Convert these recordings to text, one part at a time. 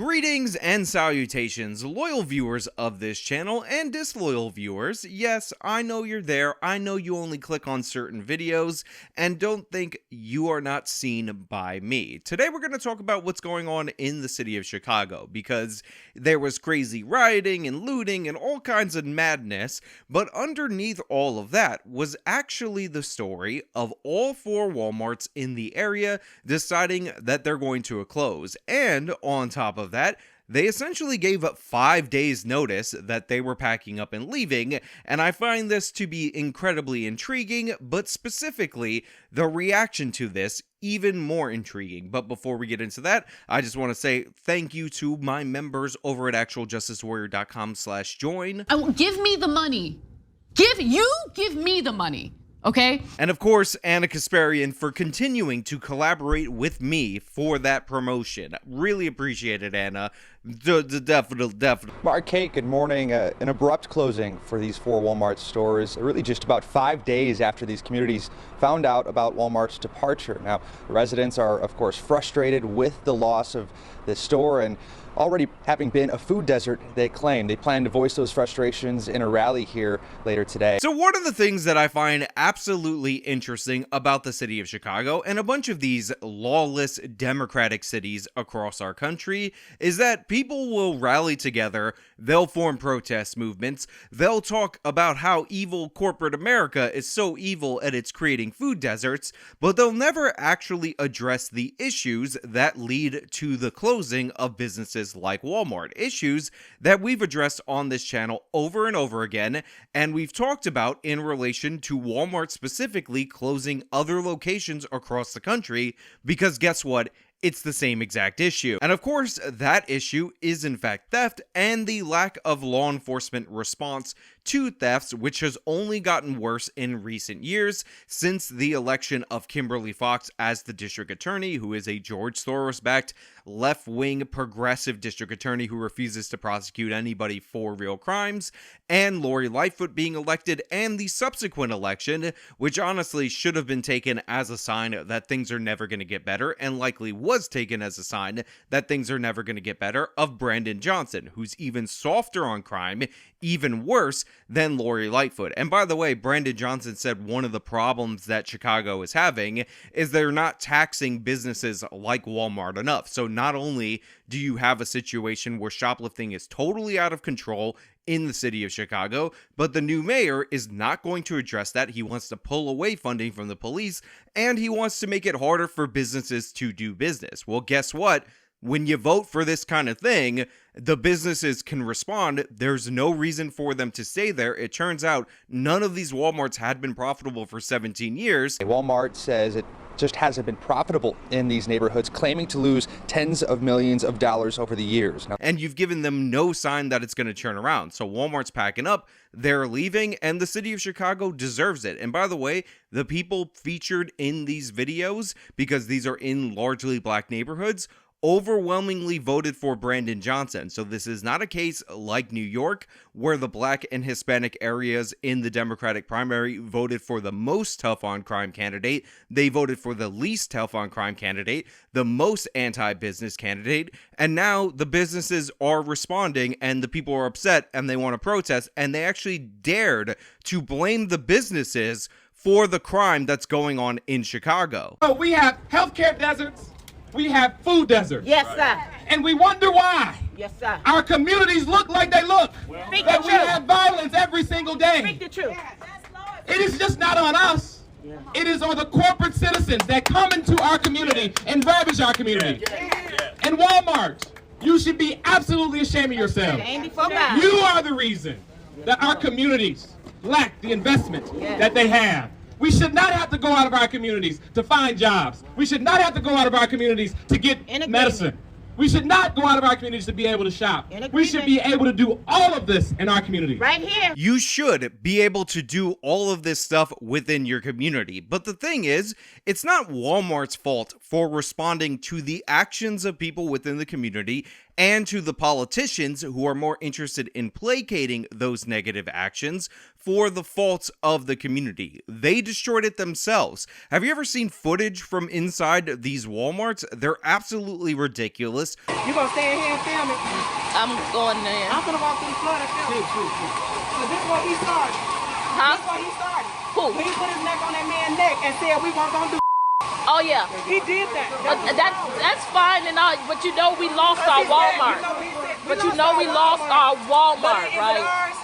Greetings and salutations, loyal viewers of this channel and disloyal viewers. Yes, I know you're there. I know you only click on certain videos, and don't think you are not seen by me. Today we're going to talk about what's going on in the city of Chicago, because there was crazy rioting and looting and all kinds of madness, but underneath all of that was actually the story of all four Walmarts in the area deciding that they're going to close. And on top of that, they essentially gave up 5 days notice that they were packing up and leaving, and I find this to be incredibly intriguing, but specifically the reaction to this even more intriguing. But before we get into that, I just want to say thank you to my members over at actualjusticewarrior.com/join. Give me the money. Give me the money. Okay. And of course, Anna Kasparian for continuing to collaborate with me for that promotion. Really appreciate it, Anna. Definitely. Mark Kate, good morning. An abrupt closing for these four Walmart stores, really just about 5 days after these communities found out about Walmart's departure. Now, residents are, of course, frustrated with the loss of this store, and already having been a food desert, they claim. They plan to voice those frustrations in a rally here later today. So one of the things that I find absolutely interesting about the city of Chicago and a bunch of these lawless democratic cities across our country is that people will rally together, they'll form protest movements, they'll talk about how evil corporate America is so evil and it's creating food deserts, but they'll never actually address the issues that lead to the closing of businesses like Walmart, issues that we've addressed on this channel over and over again, and we've talked about in relation to Walmart specifically closing other locations across the country, because guess what? It's the same exact issue. And of course, that issue is in fact theft and the lack of law enforcement response to thefts, which has only gotten worse in recent years since the election of Kimberly Foxx as the district attorney, who is a George Soros-backed left-wing progressive district attorney who refuses to prosecute anybody for real crimes, and Lori Lightfoot being elected, and the subsequent election, which honestly should have been taken as a sign that things are never going to get better, and likely was taken as a sign that things are never going to get better, of Brandon Johnson, who's even softer on crime, even worse than Lori Lightfoot. And by the way, Brandon Johnson said one of the problems that Chicago is having is they're not taxing businesses like Walmart enough. So not only do you have a situation where shoplifting is totally out of control in the city of Chicago, but the new mayor is not going to address that. He wants to pull away funding from the police, and he wants to make it harder for businesses to do business. Well, guess what? When you vote for this kind of thing, the businesses can respond. There's no reason for them to stay there. It turns out none of these Walmarts had been profitable for 17 years. Walmart says it just hasn't been profitable in these neighborhoods, claiming to lose tens of millions of dollars over the years. And you've given them no sign that it's going to turn around. So Walmart's packing up, they're leaving, and the city of Chicago deserves it. And by the way, the people featured in these videos, because these are in largely black neighborhoods, overwhelmingly voted for Brandon Johnson. So this is not a case like New York, where the black and Hispanic areas in the Democratic primary voted for the most tough on crime candidate. They voted for the least tough on crime candidate, the most anti-business candidate, and now the businesses are responding and the people are upset and they want to protest, and they actually dared to blame the businesses for the crime that's going on in Chicago. Oh, we have healthcare deserts. We have food deserts. Yes, sir. And we wonder why. Yes, sir. Our communities look like they look. Speak That the we truth. have violence every single day. Speak the truth. It is just not on us. It is on the corporate citizens that come into our community and ravage our community. And Walmart, you should be absolutely ashamed of yourself. Ain't before God. You are the reason that our communities lack the investment that they have. We should not have to go out of our communities to find jobs. We should not have to go out of our communities to get medicine. We should not go out of our communities to be able to shop. We should be able to do all of this in our community. Right here. You should be able to do all of this stuff within your community. But the thing is, it's not Walmart's fault for responding to the actions of people within the community and to the politicians who are more interested in placating those negative actions for the faults of the community. They destroyed it themselves. Have you ever seen footage from inside these Walmarts? They're absolutely ridiculous. this. You gonna stay in here and film it? I'm going there. I'm gonna walk through the flood and film it. So this is what he started. Huh? This is what he started. Who? When he put his neck on that man's neck and said we weren't gonna do. Oh yeah. He did that. That's fine and all, but you know we lost our Walmart. But you know we lost our Walmart, right? Is it ours?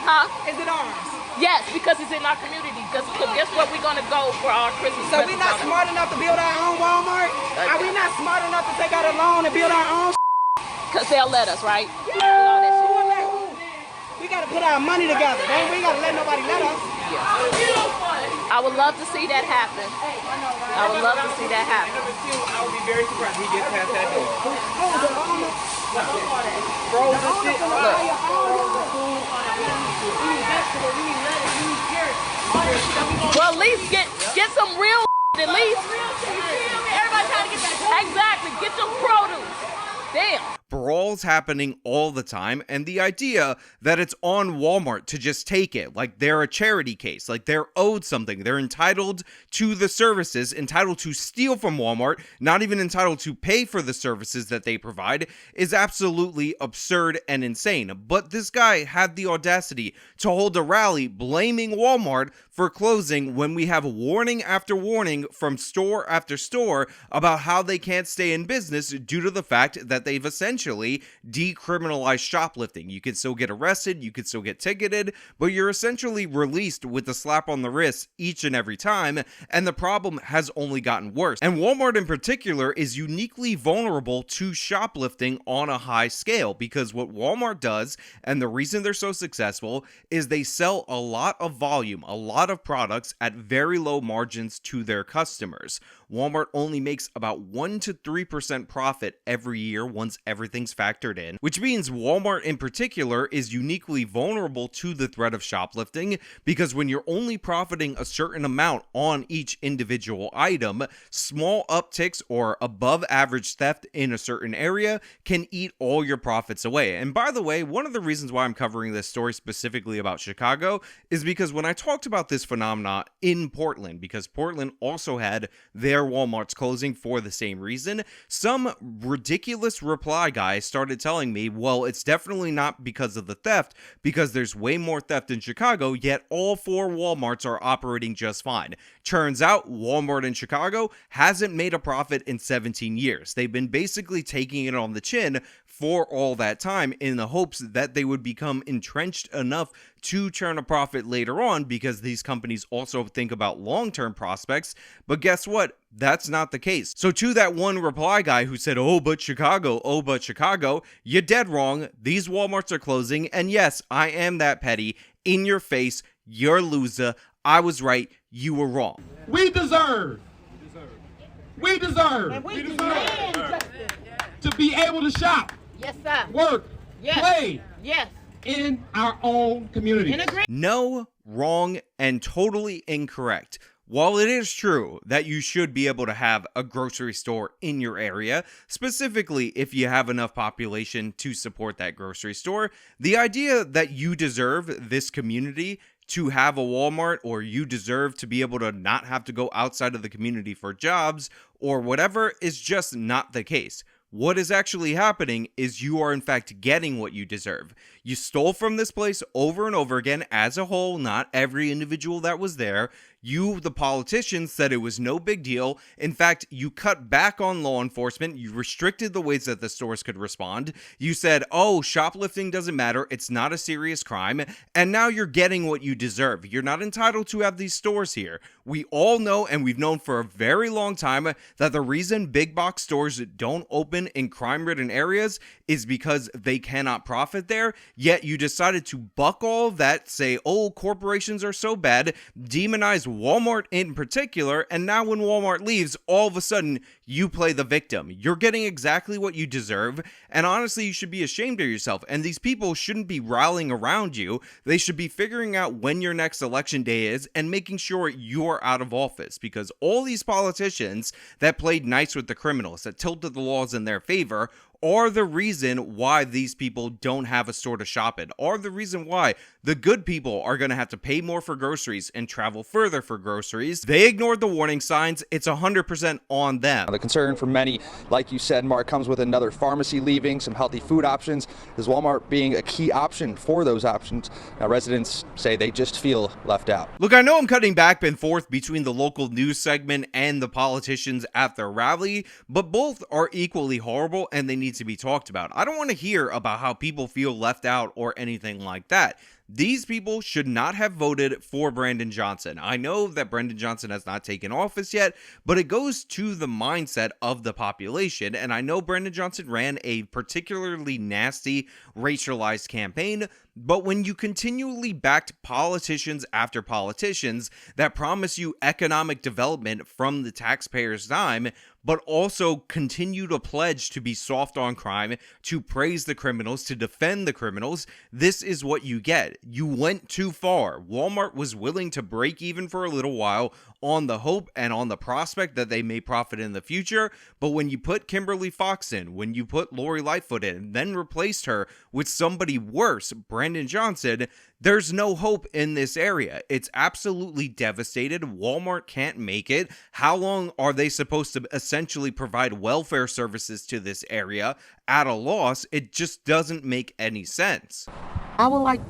Huh? Is it ours? Yes, because it's in our community. Because guess where we're gonna go for our Christmas? So we not smart enough to build our own Walmart? Are we not smart enough to take out a loan and build our own? Because they'll let us, right? Yeah. All that shit. We gotta put our money together. We ain't gotta let nobody let us. I would love to see that happen. I would love to see that happen. I would be very surprised if he gets past that door. Frozen shit. Well, at least get some real at least. Everybody trying to get that. Exactly. Get your produce. Damn. Brawls happening all the time, and the idea that it's on Walmart to just take it, like they're a charity case, like they're owed something, they're entitled to the services, entitled to steal from Walmart, not even entitled to pay for the services that they provide, is absolutely absurd and insane. But this guy had the audacity to hold a rally blaming Walmart for closing when we have warning after warning from store after store about how they can't stay in business due to the fact that they've essentially decriminalized shoplifting. You could still get arrested, you could still get ticketed, but you're essentially released with a slap on the wrist each and every time, and the problem has only gotten worse. And Walmart in particular is uniquely vulnerable to shoplifting on a high scale, because what Walmart does, and the reason they're so successful, is they sell a lot of volume, a lot of products at very low margins to their customers. Walmart only makes about 1 to 3% profit every year once everything's factored in, which means Walmart in particular is uniquely vulnerable to the threat of shoplifting, because when you're only profiting a certain amount on each individual item, small upticks or above average theft in a certain area can eat all your profits away. And by the way, one of the reasons why I'm covering this story specifically about Chicago is because when I talked about this phenomena in Portland, because Portland also had their Walmart's closing for the same reason, some ridiculous reply guy started telling me, well, it's definitely not because of the theft, because there's way more theft in Chicago, yet all 4 Walmarts are operating just fine. Turns out Walmart in Chicago hasn't made a profit in 17 years. They've been basically taking it on the chin for all that time in the hopes that they would become entrenched enough to turn a profit later on, because these companies also think about long-term prospects. But guess what? That's not the case. So to that one reply guy who said, oh, but Chicago, you're dead wrong. These Walmarts are closing. And yes, I am that petty. In your face, you're a loser. I was right. You were wrong. We deserve to be able to shop, Yes, sir. work, Yes. play Yes. in our own community. No, wrong, and totally incorrect. While it is true that you should be able to have a grocery store in your area, specifically if you have enough population to support that grocery store, the idea that you deserve this community to have a Walmart, or you deserve to be able to not have to go outside of the community for jobs or whatever, is just not the case. What is actually happening is you are in fact getting what you deserve. You stole from this place over and over again as a whole, not every individual that was there. You, the politicians, said it was no big deal. In fact, you cut back on law enforcement. You restricted the ways that the stores could respond. You said, oh, shoplifting doesn't matter. It's not a serious crime. And now you're getting what you deserve. You're not entitled to have these stores here. We all know, and we've known for a very long time, that the reason big box stores don't open in crime-ridden areas is because they cannot profit there. Yet you decided to buck all of that, say, oh, corporations are so bad, demonize Walmart in particular, and now when Walmart leaves, all of a sudden, you play the victim. You're getting exactly what you deserve, and honestly, you should be ashamed of yourself, and these people shouldn't be rallying around you. They should be figuring out when your next election day is and making sure you're out of office, because all these politicians that played nice with the criminals, that tilted the laws in their favor, are the reason why these people don't have a store to shop in, are the reason why the good people are going to have to pay more for groceries and travel further for groceries. They ignored the warning signs. It's 100% on them. the concern for many, like you said, Mark, comes with another pharmacy leaving, some healthy food options, as Walmart being a key option for those options. Now, residents say they just feel left out. Look, I know I'm cutting back and forth between the local news segment and the politicians at their rally, but both are equally horrible and they need to be talked about. I don't want to hear about how people feel left out or anything like that. These people should not have voted for Brandon Johnson. I know that Brandon Johnson has not taken office yet, but it goes to the mindset of the population. And I know Brandon Johnson ran a particularly nasty, racialized campaign, but when you continually backed politicians after politicians that promise you economic development from the taxpayers' dime, but also continue to pledge to be soft on crime, to praise the criminals, to defend the criminals, this is what you get. You went too far. Walmart was willing to break even for a little while on the hope and on the prospect that they may profit in the future, but when you put Kimberly Fox in, when you put Lori Lightfoot in, and then replaced her with somebody worse, Brandon Johnson, there's no hope in this area. It's absolutely devastated. Walmart can't make it. How long are they supposed to essentially provide welfare services to this area at a loss? It just doesn't make any sense. I would like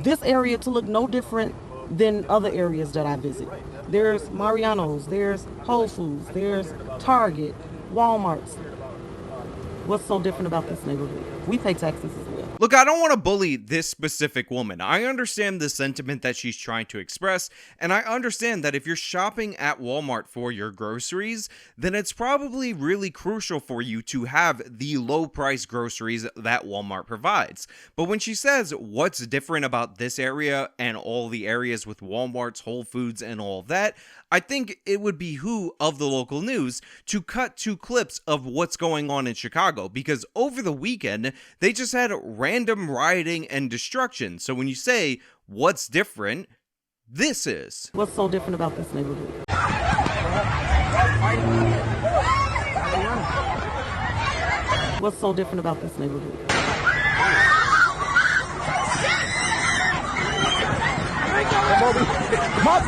this area to look no different than other areas that I visit. There's Mariano's, there's Whole Foods, there's Target, Walmart's. What's so different about this neighborhood? We pay taxes as well. Look, I don't want to bully this specific woman. I understand the sentiment that she's trying to express, and I understand that if you're shopping at Walmart for your groceries, then it's probably really crucial for you to have the low-price groceries that Walmart provides. But when she says what's different about this area and all the areas with Walmart's, Whole Foods, and all of that, I think it would behoove of the local news to cut 2 clips of what's going on in Chicago, because over the weekend, they just had random rioting and destruction. So when you say, what's different, this is. What's so different about this neighborhood? What's so different about this neighborhood?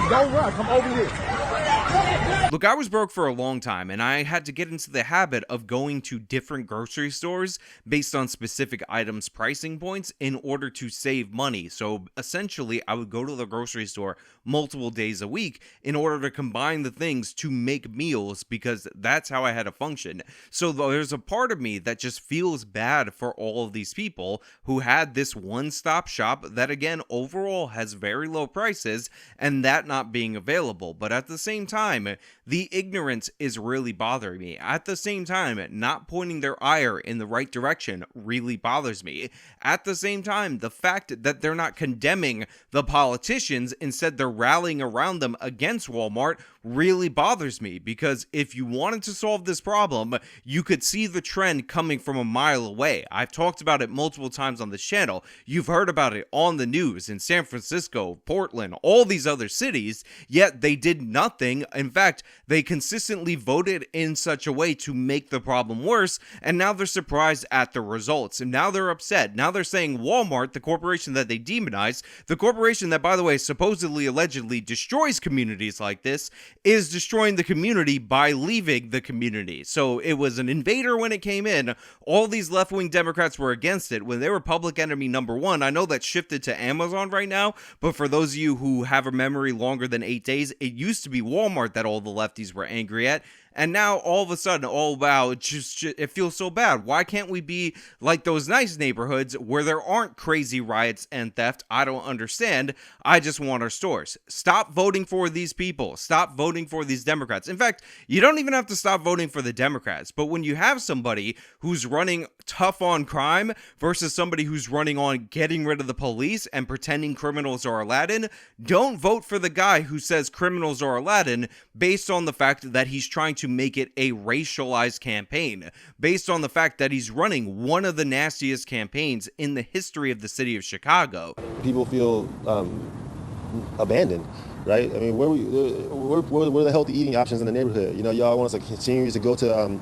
Don't run, come over here. Look, I was broke for a long time, and I had to get into the habit of going to different grocery stores based on specific items' pricing points in order to save money. So essentially, I would go to the grocery store multiple days a week in order to combine the things to make meals, because that's how I had to function. So there's a part of me that just feels bad for all of these people who had this one-stop shop that, again, overall has very low prices, and that not being available. But at the same time, the ignorance is really bothering me. At the same time, not pointing their ire in the right direction really bothers me. At the same time, the fact that they're not condemning the politicians, instead they're rallying around them against Walmart, really bothers me, because if you wanted to solve this problem, you could see the trend coming from a mile away. I've talked about it multiple times on this channel. You've heard about it on the news in San Francisco, Portland, all these other cities, yet they did nothing. In fact, they consistently voted in such a way to make the problem worse, and now they're surprised at the results, and now they're upset. Now they're saying Walmart, the corporation that they demonize, the corporation that, by the way, supposedly, allegedly destroys communities like this, is destroying the community by leaving the community. So it was an invader when it came in. All these left-wing Democrats were against it when they were public enemy number 1. I know that's shifted to Amazon right now, but for those of you who have a memory longer than 8 days, it used to be Walmart that all the lefties were angry at. And now all of a sudden, oh wow, it feels so bad. Why can't we be like those nice neighborhoods where there aren't crazy riots and theft? I don't understand. I just want our stores. Stop voting for these people. Stop voting for these Democrats. In fact, you don't even have to stop voting for the Democrats. But when you have somebody who's running tough on crime versus somebody who's running on getting rid of the police and pretending criminals are Aladdin, don't vote for the guy who says criminals are Aladdin based on the fact that he's trying to make it a racialized campaign, based on the fact that he's running one of the nastiest campaigns in the history of the city of Chicago. People feel abandoned, right? I mean, where are the healthy eating options in the neighborhood? You know, y'all want us to continue to go to,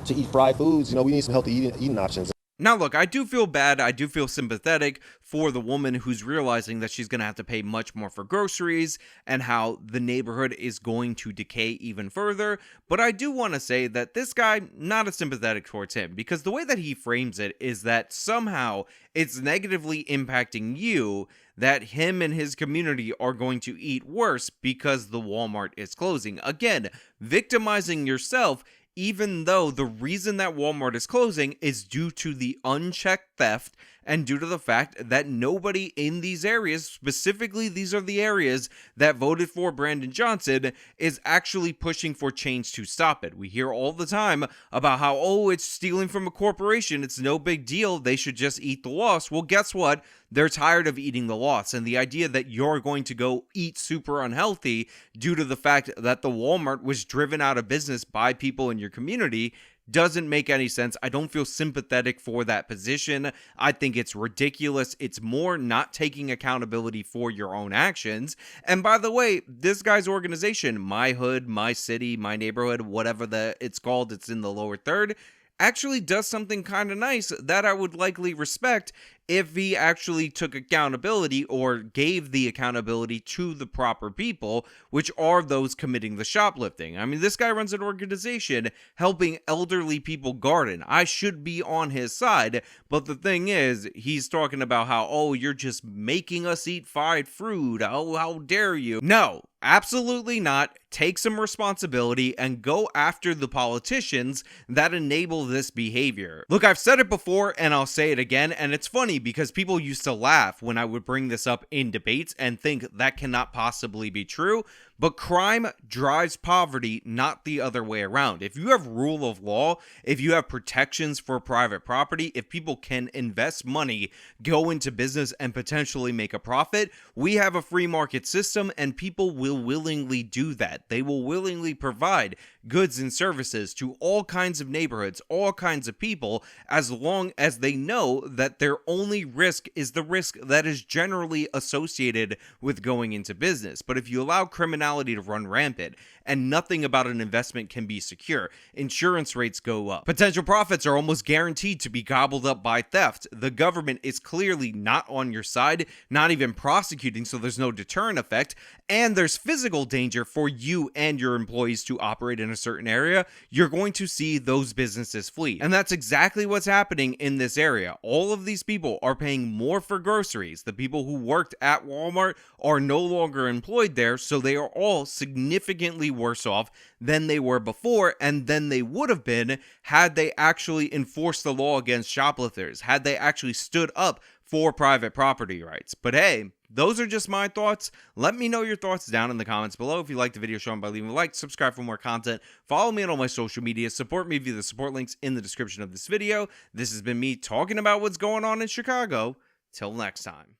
to eat fried foods. You know, we need some healthy eating options. Now, look, I do feel bad. I do feel sympathetic for the woman who's realizing that she's going to have to pay much more for groceries and how the neighborhood is going to decay even further. But I do want to say that this guy, not as sympathetic towards him, because the way that he frames it is that somehow it's negatively impacting you, that him and his community are going to eat worse because the Walmart is closing. Again, victimizing yourself, even though the reason that Walmart is closing is due to the unchecked theft and due to the fact that nobody in these areas, specifically these are the areas that voted for Brandon Johnson, is actually pushing for change to stop it. We hear all the time about how, oh, it's stealing from a corporation, it's no big deal, they should just eat the loss. Well, guess what? They're tired of eating the loss, and the idea that you're going to go eat super unhealthy due to the fact that the Walmart was driven out of business by people in your community doesn't make any sense. I don't feel sympathetic for that position. I think it's ridiculous. It's more not taking accountability for your own actions. And by the way, this guy's organization, My Hood, My City, My Neighborhood, whatever it's called, it's in the lower third, actually does something kind of nice that I would likely respect if he actually took accountability or gave the accountability to the proper people, which are those committing the shoplifting. I mean, this guy runs an organization helping elderly people garden. I should be on his side, but the thing is, he's talking about how, oh, you're just making us eat fried food. Oh, how dare you? No, absolutely not. Take some responsibility and go after the politicians that enable this behavior. Look, I've said it before and I'll say it again, and it's funny because people used to laugh when I would bring this up in debates and think that cannot possibly be true. But crime drives poverty, not the other way around. If you have rule of law, if you have protections for private property, if people can invest money, go into business, and potentially make a profit, we have a free market system and people will willingly do that. They will willingly provide goods and services to all kinds of neighborhoods, all kinds of people, as long as they know that their only risk is the risk that is generally associated with going into business. But if you allow criminality to run rampant and nothing about an investment can be secure, insurance rates go up, potential profits are almost guaranteed to be gobbled up by theft, the government is clearly not on your side, not even prosecuting, so there's no deterrent effect, and there's physical danger for you and your employees to operate in a certain area, you're going to see those businesses flee. And that's exactly what's happening in this area. All of these people are paying more for groceries. The people who worked at Walmart are no longer employed there, so they are all significantly worse off than they were before, and than they would have been had they actually enforced the law against shoplifters, had they actually stood up for private property rights. But hey, those are just my thoughts. Let me know your thoughts down in the comments below. If you liked the video, show them by leaving a like, subscribe for more content, follow me on all my social media, support me via the support links in the description of this video. This has been me talking about what's going on in Chicago. Till next time.